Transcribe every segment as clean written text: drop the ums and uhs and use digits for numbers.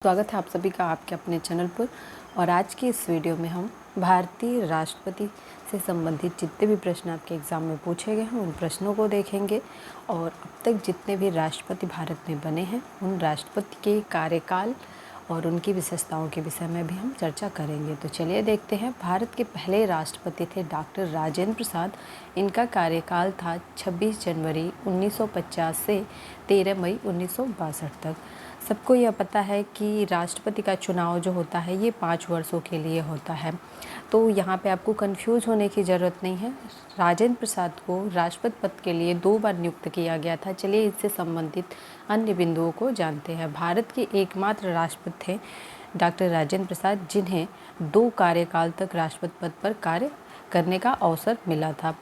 स्वागत है आप सभी का आपके अपने चैनल पर। और आज की इस वीडियो में हम भारतीय राष्ट्रपति से संबंधित जितने भी प्रश्न आपके एग्ज़ाम में पूछे गए हैं उन प्रश्नों को देखेंगे। और अब तक जितने भी राष्ट्रपति भारत में बने हैं उन राष्ट्रपति के कार्यकाल और उनकी विशेषताओं के विषय में भी हम चर्चा करेंगे। तो चलिए देखते हैं। भारत के पहले राष्ट्रपति थे डॉक्टर राजेंद्र प्रसाद। इनका कार्यकाल था 26 जनवरी 1950 से 13 मई 1962 तक। सबको यह पता है कि राष्ट्रपति का चुनाव जो होता है ये 5 वर्षों के लिए होता है, तो यहाँ पे आपको कंफ्यूज होने की ज़रूरत नहीं है। राजेंद्र प्रसाद को राष्ट्रपति पद के लिए 2 बार नियुक्त किया गया था। चलिए इससे संबंधित अन्य बिंदुओं को जानते हैं। भारत के एकमात्र राष्ट्रपति थे डॉक्टर राजेंद्र प्रसाद जिन्हें 2 कार्यकाल तक राष्ट्रपति पद पर कार्य करने का अवसर मिला था।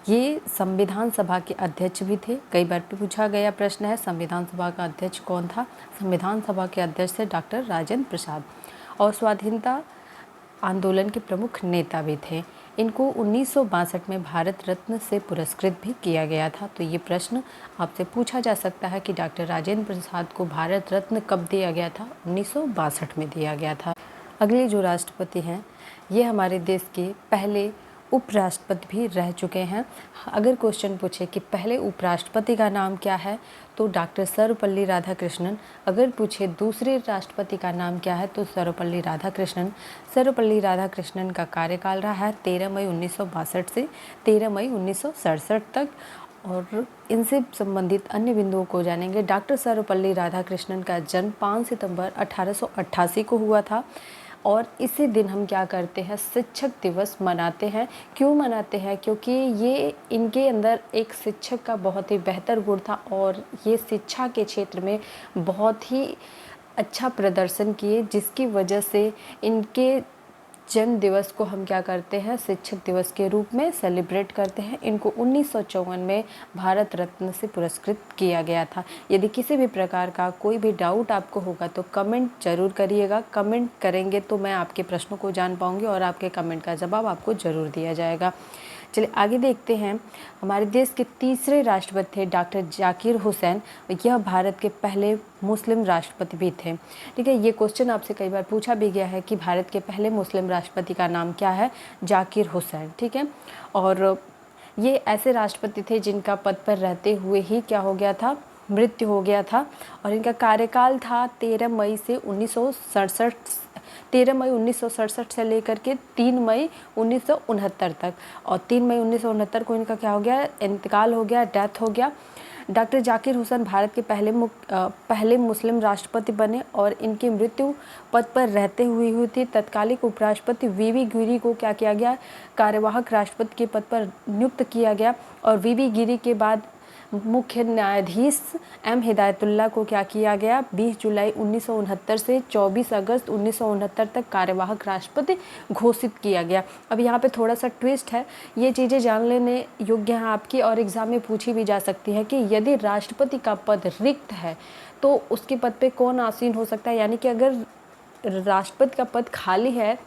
ये संविधान सभा के अध्यक्ष भी थे। कई बार पूछा गया प्रश्न है संविधान सभा का अध्यक्ष कौन था। संविधान सभा के अध्यक्ष थे डॉक्टर राजेंद्र प्रसाद और स्वाधीनता आंदोलन के प्रमुख नेता भी थे। इनको 1962 में भारत रत्न से पुरस्कृत भी किया गया था। तो ये प्रश्न आपसे पूछा जा सकता है कि डॉक्टर राजेंद्र प्रसाद को भारत रत्न कब दिया गया था। 1962 में दिया गया था। अगले जो राष्ट्रपति हैं ये हमारे देश के पहले उपराष्ट्रपति भी रह चुके हैं। अगर क्वेश्चन पूछे कि पहले उपराष्ट्रपति का नाम क्या है तो डॉक्टर सर्वपल्ली राधाकृष्णन। अगर पूछे दूसरे राष्ट्रपति का नाम क्या है तो सर्वपल्ली राधाकृष्णन। सर्वपल्ली राधाकृष्णन का कार्यकाल रहा है 13 मई 1962 से 13 मई 1967 तक। और इनसे संबंधित अन्य बिंदुओं को जानेंगे। डॉक्टर सर्वपल्ली राधाकृष्णन का जन्म 5 सितंबर 1888 को हुआ था और इसी दिन हम क्या करते हैं, शिक्षक दिवस मनाते हैं। क्यों मनाते हैं? क्योंकि ये इनके अंदर एक शिक्षक का बहुत ही बेहतर गुण था और ये शिक्षा के क्षेत्र में बहुत ही अच्छा प्रदर्शन किए, जिसकी वजह से इनके जन्म दिवस को हम क्या करते हैं, शिक्षक दिवस के रूप में सेलिब्रेट करते हैं। इनको 1954 में भारत रत्न से पुरस्कृत किया गया था। यदि किसी भी प्रकार का कोई भी डाउट आपको होगा तो कमेंट जरूर करिएगा। कमेंट करेंगे तो मैं आपके प्रश्नों को जान पाऊंगी और आपके कमेंट का जवाब आपको ज़रूर दिया जाएगा। चलिए आगे देखते हैं। हमारे देश के तीसरे राष्ट्रपति थे डॉक्टर जाकिर हुसैन। यह भारत के पहले मुस्लिम राष्ट्रपति भी थे। ठीक है, ये क्वेश्चन आपसे कई बार पूछा भी गया है कि भारत के पहले मुस्लिम राष्ट्रपति का नाम क्या है। जाकिर हुसैन। ठीक है, और ये ऐसे राष्ट्रपति थे जिनका पद पर रहते हुए ही क्या हो गया था, मृत्यु हो गया था। और इनका कार्यकाल था 13 मई 1967 से लेकर के 3 मई 1969 तक। और 3 मई 1969 को इनका क्या हो गया, इंतकाल हो गया, डेथ हो गया। डॉक्टर जाकिर हुसैन भारत के पहले मुस्लिम राष्ट्रपति बने और इनकी मृत्यु पद पर रहते हुए हुई थी। तत्कालिक उपराष्ट्रपति वीवी गिरी को क्या किया गया, कार्यवाहक राष्ट्रपति के पद पर नियुक्त किया गया। और वीवी गिरी के बाद मुख्य न्यायाधीश एम हिदायतुल्लाह को क्या किया गया, 20 जुलाई 1969 से 24 अगस्त 1969 तक कार्यवाहक राष्ट्रपति घोषित किया गया। अब यहाँ पे थोड़ा सा ट्विस्ट है, ये चीज़ें जान लेने योग्य हैं आपकी और एग्ज़ाम में पूछी भी जा सकती है कि यदि राष्ट्रपति का पद रिक्त है तो उसके पद पे कौन आसीन हो सकता है। यानी कि अगर राष्ट्रपति का पद खाली है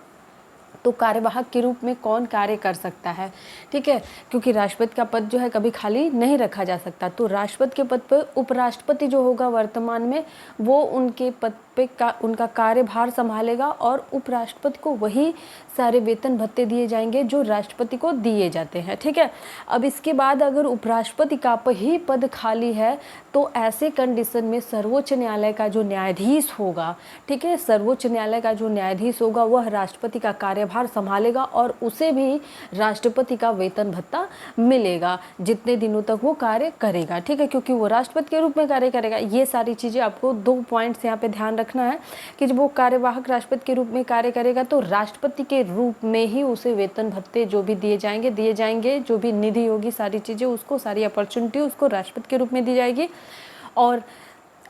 तो कार्यवाहक के रूप में कौन कार्य कर सकता है। ठीक है, क्योंकि राष्ट्रपति का पद जो है कभी खाली नहीं रखा जा सकता। तो राष्ट्रपति के पद पर उपराष्ट्रपति जो होगा वर्तमान में वो उनके पद पे उनका कार्यभार संभालेगा और उपराष्ट्रपति को वही सारे वेतन भत्ते दिए जाएंगे जो राष्ट्रपति को दिए जाते हैं। ठीक है, अब इसके बाद अगर उपराष्ट्रपति का ही पद खाली है तो ऐसे कंडीशन में सर्वोच्च न्यायालय का जो न्यायाधीश होगा, ठीक है, सर्वोच्च न्यायालय का जो न्यायाधीश होगा वह राष्ट्रपति का कार्यभार संभालेगा और उसे भी राष्ट्रपति का वेतन भत्ता मिलेगा जितने दिनों तक वो कार्य करेगा। ठीक है, क्योंकि वो राष्ट्रपति के रूप में कार्य करेगा। ये सारी चीज़ें आपको 2 पॉइंट्स यहाँ पे ध्यान रखना है कि जब वो कार्यवाहक राष्ट्रपति के रूप में कार्य करेगा तो राष्ट्रपति के रूप में ही उसे वेतन भत्ते जो भी दिए जाएंगे, जो भी निधि होगी, सारी चीज़ें उसको, सारी अपॉर्चुनिटी उसको राष्ट्रपति के रूप में दी जाएगी। और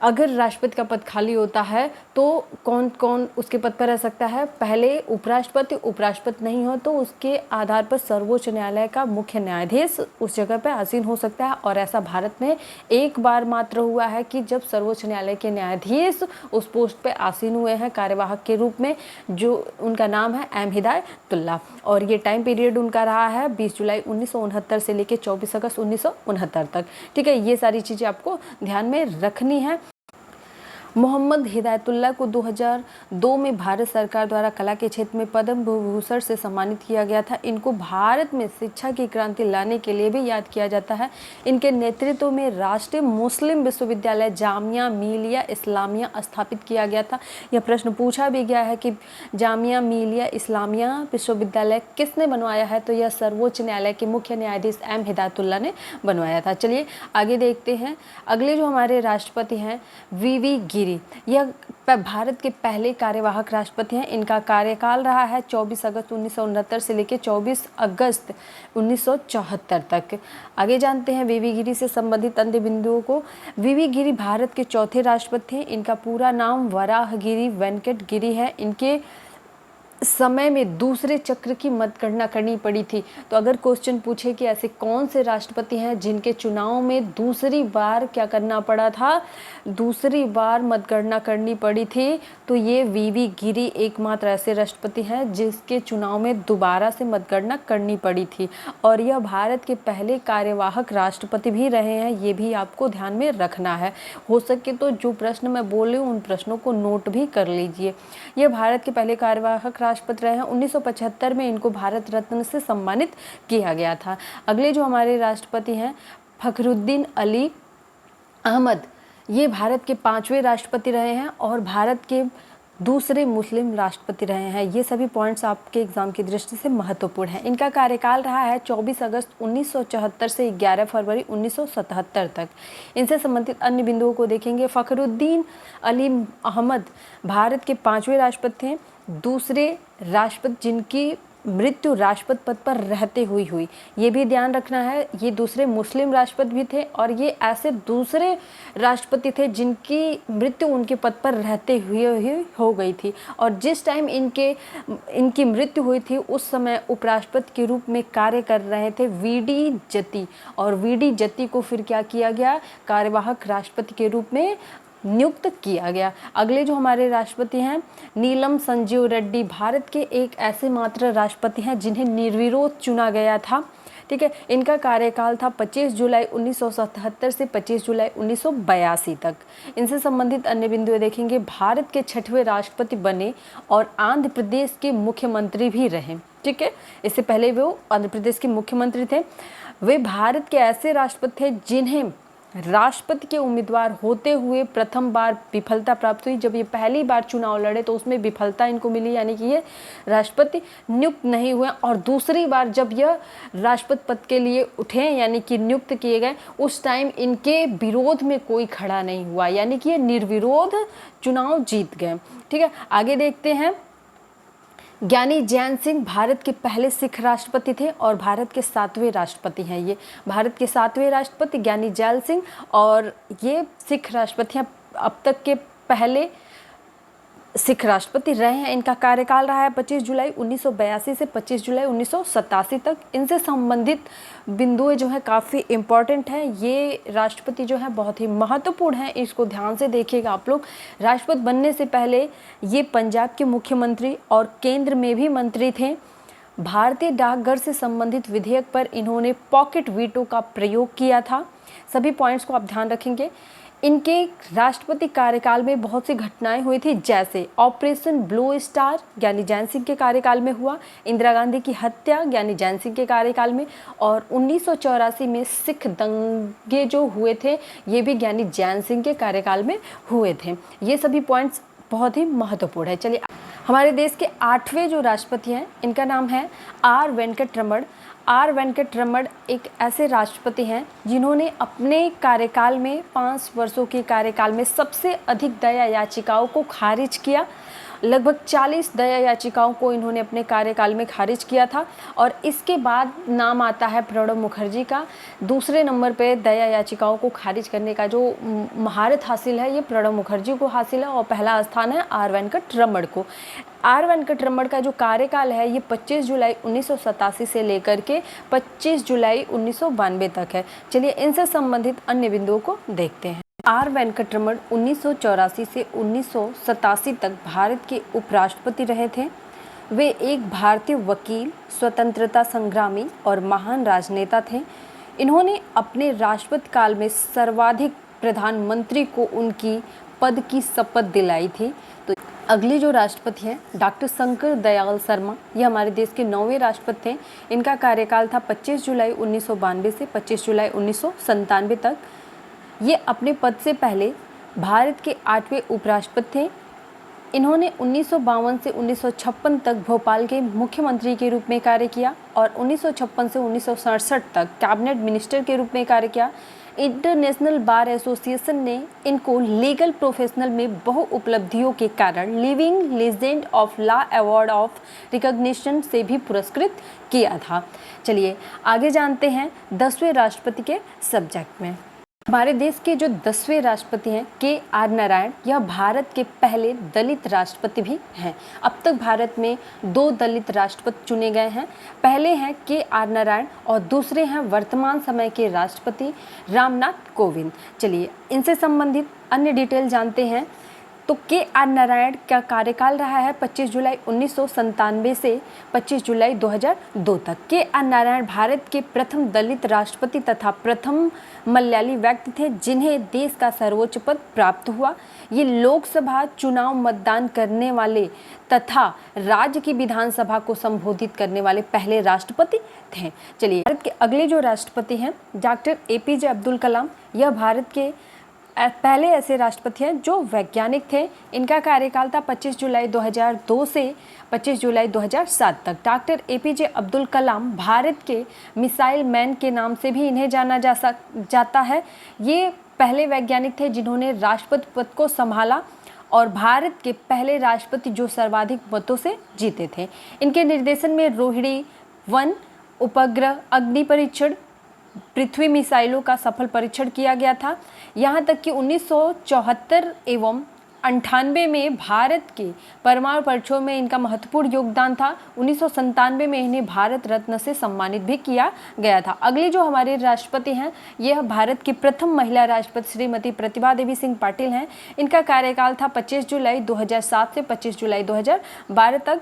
अगर राष्ट्रपति का पद खाली होता है तो कौन कौन उसके पद पर रह सकता है, पहले उपराष्ट्रपति नहीं हो तो उसके आधार पर सर्वोच्च न्यायालय का मुख्य न्यायाधीश उस जगह पर आसीन हो सकता है। और ऐसा भारत में एक बार मात्र हुआ है कि जब सर्वोच्च न्यायालय के न्यायाधीश उस पोस्ट पर आसीन हुए हैं कार्यवाहक के रूप में, जो उनका नाम है एम हिदायतुल्लाह। और ये टाइम पीरियड उनका रहा है 20 जुलाई 1969 से लेकर 24 अगस्त 1969 तक। ठीक है, ये सारी चीज़ें आपको ध्यान में रखनी है। मोहम्मद हिदायतुल्लाह को 2002 में भारत सरकार द्वारा कला के क्षेत्र में पद्म विभूषण से सम्मानित किया गया था। इनको भारत में शिक्षा की क्रांति लाने के लिए भी याद किया जाता है। इनके नेतृत्व में राष्ट्रीय मुस्लिम विश्वविद्यालय जामिया मिलिया इस्लामिया स्थापित किया गया था। यह प्रश्न पूछा भी गया है कि जामिया मिलिया इस्लामिया विश्वविद्यालय किसने बनवाया है, तो यह सर्वोच्च न्यायालय के मुख्य न्यायाधीश एम हिदायतुल्लाह ने बनवाया था। चलिए आगे देखते हैं। अगले जो हमारे राष्ट्रपति हैं वीवी गिरी, यह भारत के पहले कार्यवाहक राष्ट्रपति हैं। इनका कार्यकाल रहा है 24 अगस्त 1969 से लेकर 24 अगस्त 1974 तक। आगे जानते हैं वीवी गिरी से संबंधित अन्य बिंदुओं को। वीवी गिरी भारत के चौथे राष्ट्रपति हैं। इनका पूरा नाम वराहगिरी वेंकट गिरी है। इनके समय में दूसरे चक्र की मतगणना करनी पड़ी थी। तो अगर क्वेश्चन पूछे कि ऐसे कौन से राष्ट्रपति हैं जिनके चुनाव में दूसरी बार क्या करना पड़ा था, दूसरी बार मतगणना करनी पड़ी थी, तो ये वीवी गिरी एकमात्र ऐसे राष्ट्रपति हैं जिसके चुनाव में दोबारा से मतगणना करनी पड़ी थी। और यह भारत के पहले कार्यवाहक राष्ट्रपति भी रहे हैं, ये भी आपको ध्यान में रखना है। हो सके तो जो प्रश्न मैं बोल रही हूँ उन प्रश्नों को नोट भी कर लीजिए। यह भारत के पहले कार्यवाहक राष्ट्रपति रहे हैं। 1975 में इनको भारत रत्न से सम्मानित किया गया था। अगले जो हमारे राष्ट्रपति हैं फखरुद्दीन अली अहमद, ये भारत के 5वें राष्ट्रपति रहे हैं और भारत के दूसरे मुस्लिम राष्ट्रपति रहे हैं। ये सभी पॉइंट्स आपके एग्जाम की दृष्टि से महत्वपूर्ण हैं। इनका कार्यकाल रहा है 24 अगस्त 1974 से 11 फरवरी 1977 तक। इनसे संबंधित अन्य बिंदुओं को देखेंगे। फखरुद्दीन अली अहमद भारत के 5वें राष्ट्रपति हैं, दूसरे राष्ट्रपति जिनकी मृत्यु राष्ट्रपति पद पर रहते हुई हुई, ये भी ध्यान रखना है। ये दूसरे मुस्लिम राष्ट्रपति भी थे और ये ऐसे दूसरे राष्ट्रपति थे जिनकी मृत्यु उनके पद पर रहते हुए ही हो गई थी। और जिस टाइम इनकी मृत्यु हुई थी उस समय उपराष्ट्रपति के रूप में कार्य कर रहे थे वीडी जती, और वीडी जती को फिर क्या किया गया, कार्यवाहक राष्ट्रपति के रूप में नियुक्त किया गया। अगले जो हमारे राष्ट्रपति हैं नीलम संजीव रेड्डी, भारत के एक ऐसे मात्र राष्ट्रपति हैं जिन्हें निर्विरोध चुना गया था। ठीक है, इनका कार्यकाल था 25 जुलाई 1977 से 25 जुलाई 1982 तक। इनसे संबंधित अन्य बिंदु देखेंगे। भारत के 6वें राष्ट्रपति बने और आंध्र प्रदेश के मुख्यमंत्री भी रहे। ठीक है, इससे पहले वो आंध्र प्रदेश के मुख्यमंत्री थे। वे भारत के ऐसे राष्ट्रपति थे जिन्हें राष्ट्रपति के उम्मीदवार होते हुए प्रथम बार विफलता प्राप्त हुई। जब ये पहली बार चुनाव लड़े तो उसमें विफलता इनको मिली, यानी कि ये राष्ट्रपति नियुक्त नहीं हुए। और दूसरी बार जब यह राष्ट्रपति पद के लिए उठे यानी कि नियुक्त किए गए, उस टाइम इनके विरोध में कोई खड़ा नहीं हुआ, यानी कि ये निर्विरोध चुनाव जीत गए। ठीक है, आगे देखते हैं। ज्ञानी जैल सिंह भारत के पहले सिख राष्ट्रपति थे और भारत के 7वें राष्ट्रपति हैं। ये भारत के 7वें राष्ट्रपति ज्ञानी जैल सिंह, और ये सिख राष्ट्रपति हैं, अब तक के पहले सिख राष्ट्रपति रहे हैं। इनका कार्यकाल रहा है 25 जुलाई 1982 से 25 जुलाई 1987 तक। इनसे संबंधित बिंदुएं जो है काफ़ी इम्पॉर्टेंट हैं। ये राष्ट्रपति जो है बहुत ही महत्वपूर्ण है, इसको ध्यान से देखिएगा आप लोग। राष्ट्रपति बनने से पहले ये पंजाब के मुख्यमंत्री और केंद्र में भी मंत्री थे। भारतीय डाकघर से संबंधित विधेयक पर इन्होंने पॉकेट वीटो का प्रयोग किया था। सभी पॉइंट्स को आप ध्यान रखेंगे। इनके राष्ट्रपति कार्यकाल में बहुत सी घटनाएं हुई थी, जैसे ऑपरेशन ब्लू स्टार ज्ञानी जैल सिंह के कार्यकाल में हुआ, इंदिरा गांधी की हत्या ज्ञानी जैल सिंह के कार्यकाल में, और 1984 में सिख दंगे जो हुए थे ये भी ज्ञानी जैल सिंह के कार्यकाल में हुए थे। ये सभी पॉइंट्स बहुत ही महत्वपूर्ण है। चलिए, हमारे देश के 8वें जो राष्ट्रपति हैं इनका नाम है आर वेंकटरमण। आर वेंकटरमण एक ऐसे राष्ट्रपति हैं जिन्होंने अपने कार्यकाल में 5 वर्षों के कार्यकाल में सबसे अधिक दया याचिकाओं को खारिज किया। लगभग 40 दया याचिकाओं को इन्होंने अपने कार्यकाल में खारिज किया था। और इसके बाद नाम आता है प्रणब मुखर्जी का। दूसरे नंबर पे दया याचिकाओं को खारिज करने का जो महारत हासिल है ये प्रणब मुखर्जी को हासिल है, और पहला स्थान है आर वेंकटरमण को। आर वेंकटरमण का जो कार्यकाल है ये 25 जुलाई 1987 से लेकर के 25 जुलाई 1992 तक है। चलिए, इनसे संबंधित अन्य बिंदुओं को देखते हैं। आर वेंकटरमण 1984 से 1987 तक भारत के उपराष्ट्रपति रहे थे। वे एक भारतीय वकील, स्वतंत्रता संग्रामी और महान राजनेता थे। इन्होंने अपने राष्ट्रपति काल में सर्वाधिक प्रधानमंत्री को उनकी पद की शपथ दिलाई थी। तो अगले जो राष्ट्रपति हैं डॉक्टर शंकर दयाल शर्मा, ये हमारे देश के 9वें राष्ट्रपति थे। इनका कार्यकाल था 25 जुलाई 1992 से 25 जुलाई 1997 तक। ये अपने पद से पहले भारत के 8वें उपराष्ट्रपति थे। इन्होंने 1952 से 1956 तक भोपाल के मुख्यमंत्री के रूप में कार्य किया और 1956 से 1967 तक कैबिनेट मिनिस्टर के रूप में कार्य किया। इंटरनेशनल बार एसोसिएशन ने इनको लीगल प्रोफेशनल में बहु उपलब्धियों के कारण living legend of law award of recognition से भी पुरस्कृत किया था। चलिए आगे जानते हैं 10वें राष्ट्रपति के सब्जेक्ट में। हमारे देश के जो 10वें राष्ट्रपति हैं के.आर. नारायण, यह भारत के पहले दलित राष्ट्रपति भी हैं। अब तक भारत में 2 दलित राष्ट्रपति चुने गए हैं। पहले हैं के.आर. नारायण और दूसरे हैं वर्तमान समय के राष्ट्रपति रामनाथ कोविंद। चलिए इनसे संबंधित अन्य डिटेल जानते हैं। तो के.आर. नारायण का कार्यकाल रहा है 25 जुलाई 1997 से 25 जुलाई 2002 तक। के.आर. नारायण भारत के प्रथम दलित राष्ट्रपति तथा प्रथम मलयाली व्यक्ति थे जिन्हें देश का सर्वोच्च पद प्राप्त हुआ। ये लोकसभा चुनाव मतदान करने वाले तथा राज्य की विधानसभा को संबोधित करने वाले पहले राष्ट्रपति थे। चलिए भारत के अगले जो राष्ट्रपति हैं डॉक्टर ए.पी.जे. अब्दुल कलाम, यह भारत के पहले ऐसे राष्ट्रपति हैं जो वैज्ञानिक थे। इनका कार्यकाल था 25 जुलाई 2002 से 25 जुलाई 2007 तक। डॉक्टर ए.पी.जे. अब्दुल कलाम भारत के मिसाइल मैन के नाम से भी इन्हें जाना जाता है। ये पहले वैज्ञानिक थे जिन्होंने राष्ट्रपति पद को संभाला और भारत के पहले राष्ट्रपति जो सर्वाधिक मतों से जीते थे। इनके निर्देशन में रोहिणी 1 उपग्रह अग्नि परीक्षण पृथ्वी मिसाइलों का सफल परीक्षण किया गया था। यहाँ तक कि 1974 एवं 98 में भारत के परमाणु परीक्षणों में इनका महत्वपूर्ण योगदान था। 1997 में इन्हें भारत रत्न से सम्मानित भी किया गया था। अगली जो हमारे राष्ट्रपति हैं यह भारत की प्रथम महिला राष्ट्रपति श्रीमती प्रतिभा देवी सिंह पाटिल हैं। इनका कार्यकाल था 25 जुलाई 2007 से 25 जुलाई 2012 तक।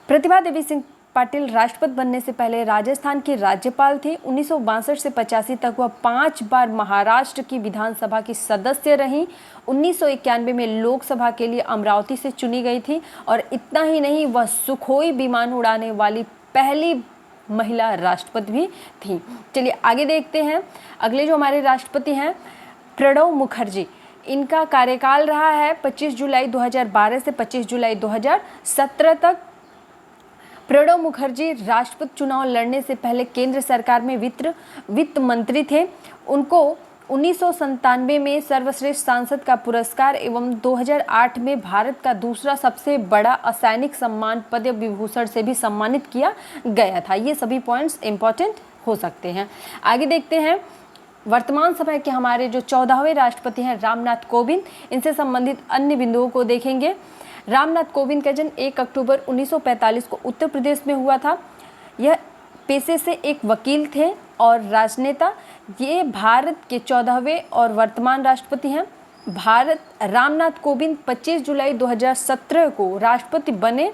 प्रतिभा देवी सिंह पाटिल राष्ट्रपति बनने से पहले राजस्थान की राज्यपाल थी। 1962 से 85 तक वह 5 बार महाराष्ट्र की विधानसभा की सदस्य रहीं। 1991 में लोकसभा के लिए अमरावती से चुनी गई थी और इतना ही नहीं, वह सुखोई विमान उड़ाने वाली पहली महिला राष्ट्रपति भी थी। चलिए आगे देखते हैं। अगले जो हमारे राष्ट्रपति हैं प्रणब मुखर्जी, इनका कार्यकाल रहा है 25 जुलाई 2012 से 25 जुलाई 2017 तक। प्रणब मुखर्जी राष्ट्रपति चुनाव लड़ने से पहले केंद्र सरकार में वित्त मंत्री थे। उनको 1997 में सर्वश्रेष्ठ सांसद का पुरस्कार एवं 2008 में भारत का दूसरा सबसे बड़ा असैनिक सम्मान पद्म विभूषण से भी सम्मानित किया गया था। ये सभी पॉइंट्स इंपॉर्टेंट हो सकते हैं। आगे देखते हैं वर्तमान समय के हमारे जो 14वें राष्ट्रपति हैं रामनाथ कोविंद, इनसे संबंधित अन्य बिंदुओं को देखेंगे। रामनाथ कोविंद का जन्म 1 अक्टूबर 1945 को उत्तर प्रदेश में हुआ था। यह पेशे से एक वकील थे और राजनेता। ये भारत के 14वें और वर्तमान राष्ट्रपति हैं। रामनाथ कोविंद 25 जुलाई 2017 को राष्ट्रपति बने।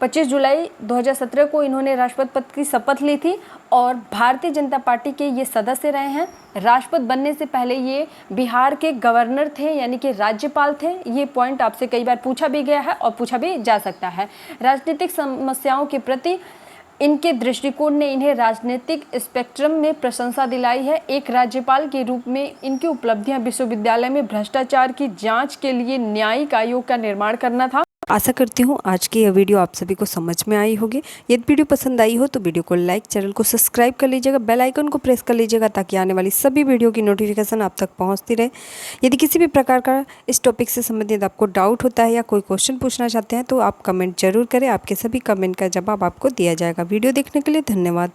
25 जुलाई 2017 को इन्होंने राष्ट्रपति पद की शपथ ली थी और भारतीय जनता पार्टी के ये सदस्य रहे हैं। राष्ट्रपति बनने से पहले ये बिहार के गवर्नर थे, यानी कि राज्यपाल थे। ये पॉइंट आपसे कई बार पूछा भी गया है और पूछा भी जा सकता है। राजनीतिक समस्याओं के प्रति इनके दृष्टिकोण ने इन्हें राजनीतिक स्पेक्ट्रम में प्रशंसा दिलाई है। एक राज्यपाल के रूप में इनकी उपलब्धियां विश्वविद्यालय में भ्रष्टाचार की जांच के लिए न्यायिक आयोग का निर्माण करना था। आशा करती हूँ आज की यह वीडियो आप सभी को समझ में आई होगी। यदि वीडियो पसंद आई हो तो वीडियो को लाइक, चैनल को सब्सक्राइब कर लीजिएगा, बेल आइकन को प्रेस कर लीजिएगा ताकि आने वाली सभी वीडियो की नोटिफिकेशन आप तक पहुँचती रहे। यदि किसी भी प्रकार का इस टॉपिक से संबंधित आपको डाउट होता है या कोई क्वेश्चन पूछना चाहते हैं तो आप कमेंट जरूर करें। आपके सभी कमेंट का जवाब आपको दिया जाएगा। वीडियो देखने के लिए धन्यवाद।